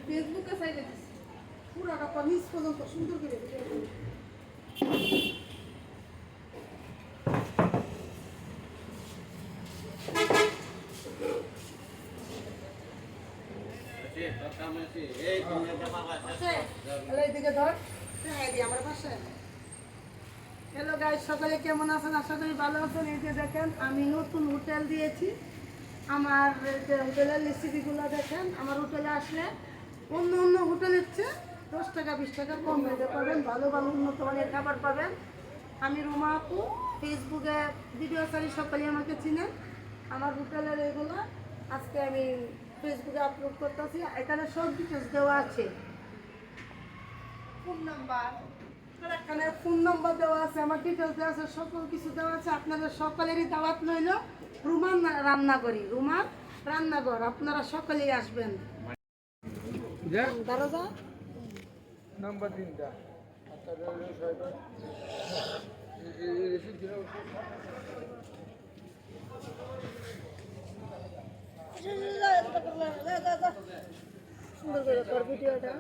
ফেসবুকে সাইডে পুরাটা কমিস পর্যন্ত সুন্দর করে হ্যালো গাইস, সকালে কেমন আছেন? আশা করি ভালো আছেন। এই যে দেখেন আমি নতুন হোটেল দিয়েছি। আমার যে হোটেলের রেসিপিগুলো দেখেন, আমার হোটেলে আসলে অন্য অন্য হোটেলের চেয়ে 10 টাকা 20 টাকা কম রেটে পাবেন, ভালো ভালো উন্নত মানের খাবার পাবেন। আমি রুমা আপু, ফেসবুকে ভিডিও ছাড়ি, সকালে আমাকে চিনেন। আমার হোটেলের এগুলো আজকে আমি ফেসবুকে আপলোড করতেছি। এখানে সব ডিটেলস দেওয়া আছে, ফোন নাম্বার, এখানে ফোন নাম্বার দেওয়া আছে, আমার ডিটেলস দেওয়া আছে, সকল কিছু দেওয়া আছে। আপনাদের সকলেরই দাওয়াত রইল রুমার রান্নাঘরে, রুমার রান্নাঘর। আপনারা সকলেই আসবেন। দরজা নাম্বার 3টা সুন্দর করে ভিডিওটা